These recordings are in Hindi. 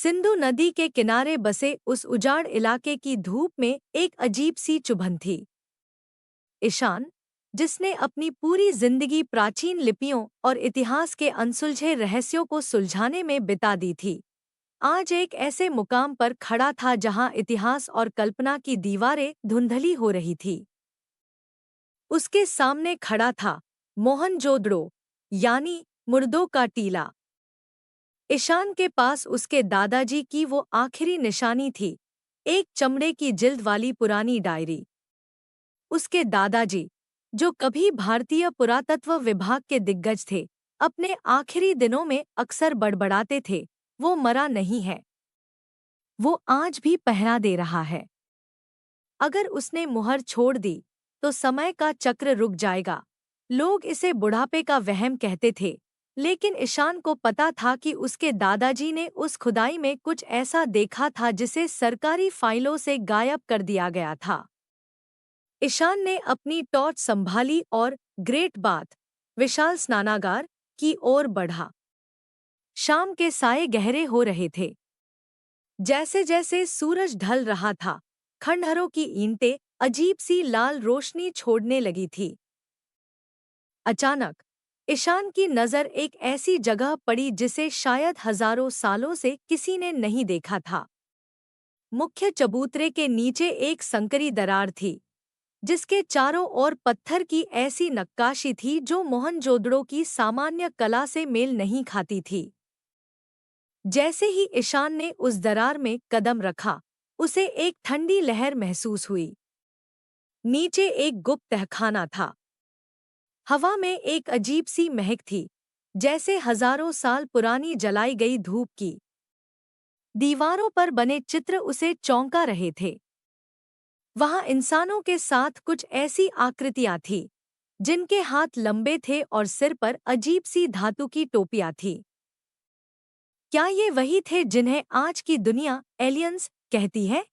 सिंधु नदी के किनारे बसे उस उजाड़ इलाके की धूप में एक अजीब सी चुभन थी। ईशान, जिसने अपनी पूरी जिंदगी प्राचीन लिपियों और इतिहास के अनसुलझे रहस्यों को सुलझाने में बिता दी थी, आज एक ऐसे मुकाम पर खड़ा था जहां इतिहास और कल्पना की दीवारें धुंधली हो रही थी। उसके सामने खड़ा था मोहनजोदड़ो, यानी मुर्दों का टीला। ईशान के पास उसके दादाजी की वो आखिरी निशानी थी, एक चमड़े की जिल्द वाली पुरानी डायरी। उसके दादाजी, जो कभी भारतीय पुरातत्व विभाग के दिग्गज थे, अपने आखिरी दिनों में अक्सर बड़बड़ाते थे, वो मरा नहीं है, वो आज भी पहरा दे रहा है। अगर उसने मुहर छोड़ दी, तो समय का चक्र रुक जाएगा। लोग इसे बुढ़ापे का वहम कहते थे, लेकिन ईशान को पता था कि उसके दादाजी ने उस खुदाई में कुछ ऐसा देखा था जिसे सरकारी फाइलों से गायब कर दिया गया था। ईशान ने अपनी टॉर्च संभाली और ग्रेट बाथ, विशाल स्नानागार, की ओर बढ़ा। शाम के साये गहरे हो रहे थे। जैसे जैसे सूरज ढल रहा था, खंडहरों की ईंटें अजीब सी लाल रोशनी छोड़ने लगी थी। अचानक ईशान की नज़र एक ऐसी जगह पड़ी जिसे शायद हजारों सालों से किसी ने नहीं देखा था। मुख्य चबूतरे के नीचे एक संकरी दरार थी, जिसके चारों ओर पत्थर की ऐसी नक्काशी थी जो मोहनजोदड़ो की सामान्य कला से मेल नहीं खाती थी। जैसे ही ईशान ने उस दरार में कदम रखा, उसे एक ठंडी लहर महसूस हुई। नीचे एक गुप्त तहखाना था। हवा में एक अजीब सी महक थी, जैसे हजारों साल पुरानी जलाई गई धूप की। दीवारों पर बने चित्र उसे चौंका रहे थे। वहां इंसानों के साथ कुछ ऐसी आकृतियां थीं, जिनके हाथ लंबे थे और सिर पर अजीब सी धातु की टोपियां थीं। क्या ये वही थे जिन्हें आज की दुनिया एलियंस कहती है?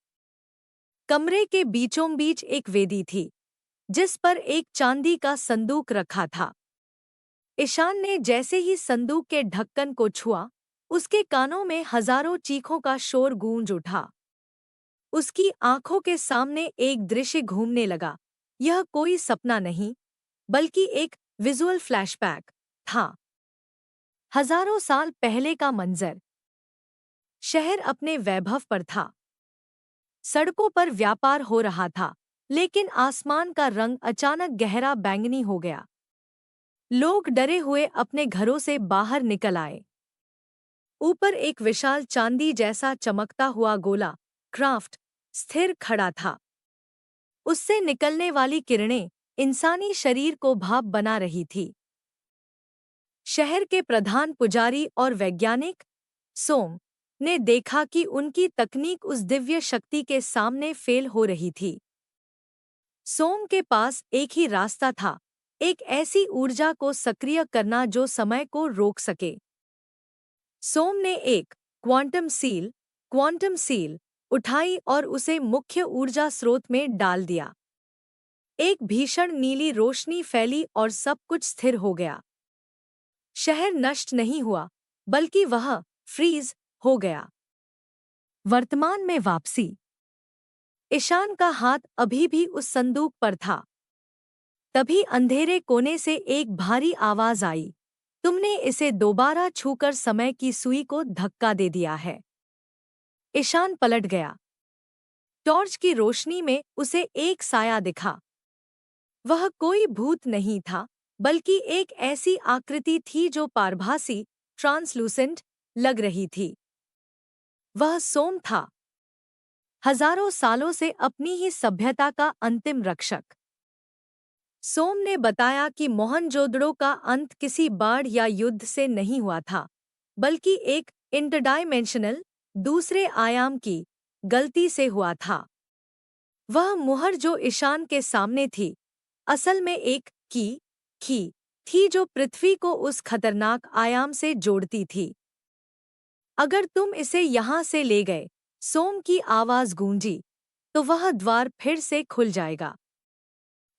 कमरे के बीचों बीच एक वेदी थी, जिस पर एक चांदी का संदूक रखा था। ईशान ने जैसे ही संदूक के ढक्कन को छुआ, उसके कानों में हजारों चीखों का शोर गूंज उठा। उसकी आंखों के सामने एक दृश्य घूमने लगा। यह कोई सपना नहीं, बल्कि एक विजुअल फ्लैशबैक था। हजारों साल पहले का मंजर। शहर अपने वैभव पर था। सड़कों पर व्यापार हो रहा था, लेकिन आसमान का रंग अचानक गहरा बैंगनी हो गया। लोग डरे हुए अपने घरों से बाहर निकल आए। ऊपर एक विशाल चांदी जैसा चमकता हुआ गोला, क्राफ्ट, स्थिर खड़ा था। उससे निकलने वाली किरणें इंसानी शरीर को भाप बना रही थी। शहर के प्रधान पुजारी और वैज्ञानिक, सोम, ने देखा कि उनकी तकनीक उस दिव्य शक्ति के सामने फेल हो रही थी। सोम के पास एक ही रास्ता था, एक ऐसी ऊर्जा को सक्रिय करना जो समय को रोक सके। सोम ने एक क्वांटम सील उठाई और उसे मुख्य ऊर्जा स्रोत में डाल दिया। एक भीषण नीली रोशनी फैली और सब कुछ स्थिर हो गया। शहर नष्ट नहीं हुआ, बल्कि वह फ्रीज हो गया। वर्तमान में वापसी। ईशान का हाथ अभी भी उस संदूक पर था। तभी अंधेरे कोने से एक भारी आवाज आई, तुमने इसे दोबारा छूकर समय की सुई को धक्का दे दिया है। ईशान पलट गया। टॉर्च की रोशनी में उसे एक साया दिखा। वह कोई भूत नहीं था, बल्कि एक ऐसी आकृति थी जो पारभासी, ट्रांसलूसेंट लग रही थी। वह सोम था, हजारों सालों से अपनी ही सभ्यता का अंतिम रक्षक। सोम ने बताया कि मोहनजोदड़ो का अंत किसी बाढ़ या युद्ध से नहीं हुआ था, बल्कि एक इंटरडायमेंशनल, दूसरे आयाम की गलती से हुआ था। वह मुहर जो ईशान के सामने थी, असल में एक की थी जो पृथ्वी को उस खतरनाक आयाम से जोड़ती थी। अगर तुम इसे यहाँ से ले गए, सोम की आवाज गूंजी, तो वह द्वार फिर से खुल जाएगा।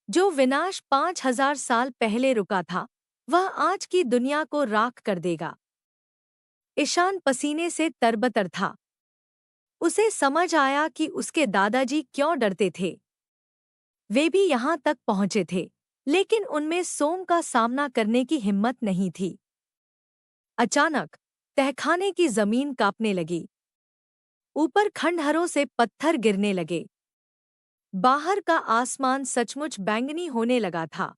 जो विनाश 5000 साल पहले रुका था, वह आज की दुनिया को राख कर देगा। ईशान पसीने से तरबतर था। उसे समझ आया कि उसके दादाजी क्यों डरते थे। वे भी यहाँ तक पहुँचे थे, लेकिन उनमें सोम का सामना करने की हिम्मत नहीं थी। अचानक तहखाने की जमीन कांपने लगी। ऊपर खंडहरों से पत्थर गिरने लगे। बाहर का आसमान सचमुच बैंगनी होने लगा था।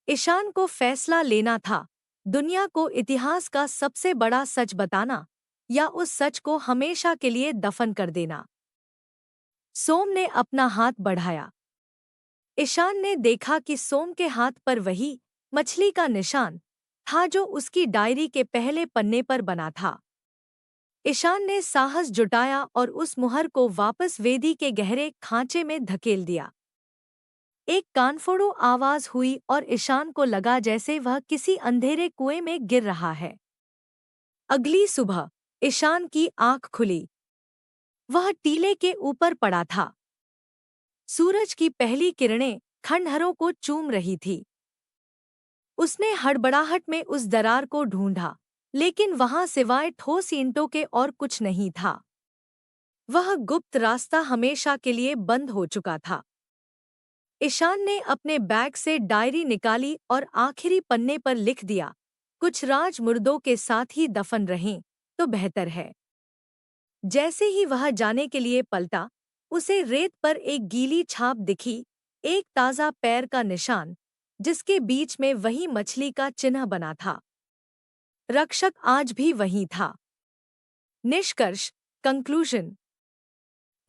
ईशान को फैसला लेना था, दुनिया को इतिहास का सबसे बड़ा सच बताना या उस सच को हमेशा के लिए दफन कर देना। सोम ने अपना हाथ बढ़ाया। ईशान ने देखा कि सोम के हाथ पर वही मछली का निशान था जो उसकी डायरी के पहले पन्ने पर बना था। ईशान ने साहस जुटाया और उस मुहर को वापस वेदी के गहरे खांचे में धकेल दिया। एक कानफोड़ू आवाज हुई और ईशान को लगा जैसे वह किसी अंधेरे कुएं में गिर रहा है। अगली सुबह ईशान की आंख खुली। वह टीले के ऊपर पड़ा था। सूरज की पहली किरणें खंडहरों को चूम रही थी। उसने हड़बड़ाहट में उस दरार को ढूंढा, लेकिन वहां सिवाय ठोस ईंटों के और कुछ नहीं था। वह गुप्त रास्ता हमेशा के लिए बंद हो चुका था। ईशान ने अपने बैग से डायरी निकाली और आखिरी पन्ने पर लिख दिया, कुछ राज मुर्दों के साथ ही दफन रहें तो बेहतर है। जैसे ही वह जाने के लिए पलटा, उसे रेत पर एक गीली छाप दिखी, एक ताज़ा पैर का निशान, जिसके बीच में वही मछली का चिन्ह बना था। रक्षक आज भी वही था। निष्कर्ष, कंक्लूजन।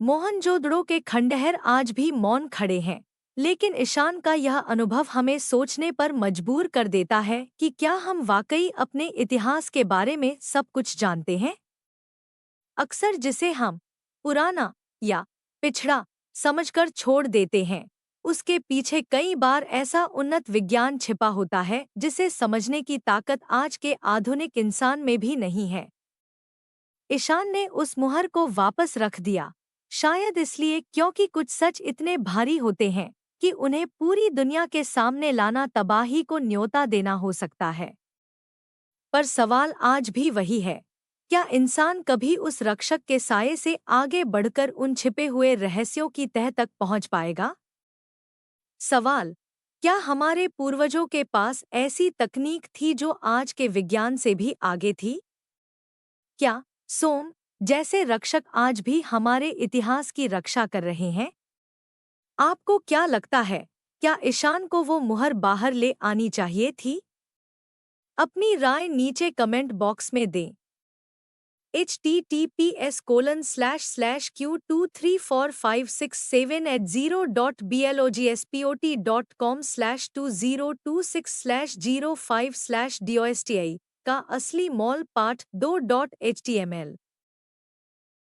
मोहनजोदड़ो के खंडहर आज भी मौन खड़े हैं, लेकिन ईशान का यह अनुभव हमें सोचने पर मजबूर कर देता है कि क्या हम वाकई अपने इतिहास के बारे में सब कुछ जानते हैं? अक्सर जिसे हम पुराना या पिछड़ा समझकर छोड़ देते हैं, उसके पीछे कई बार ऐसा उन्नत विज्ञान छिपा होता है जिसे समझने की ताकत आज के आधुनिक इंसान में भी नहीं है। ईशान ने उस मुहर को वापस रख दिया, शायद इसलिए क्योंकि कुछ सच इतने भारी होते हैं कि उन्हें पूरी दुनिया के सामने लाना तबाही को न्योता देना हो सकता है। पर सवाल आज भी वही है, क्या इंसान कभी उस रक्षक के साये से आगे बढ़कर उन छिपे हुए रहस्यों की तह तक पहुंच पाएगा? सवाल, क्या हमारे पूर्वजों के पास ऐसी तकनीक थी जो आज के विज्ञान से भी आगे थी? क्या सोम जैसे रक्षक आज भी हमारे इतिहास की रक्षा कर रहे हैं? आपको क्या लगता है, क्या ईशान को वो मुहर बाहर ले आनी चाहिए थी? अपनी राय नीचे कमेंट बॉक्स में दें। https://q234567@0.blogspot.com/2026/05/dosti का असली मॉल पार्ट 2.html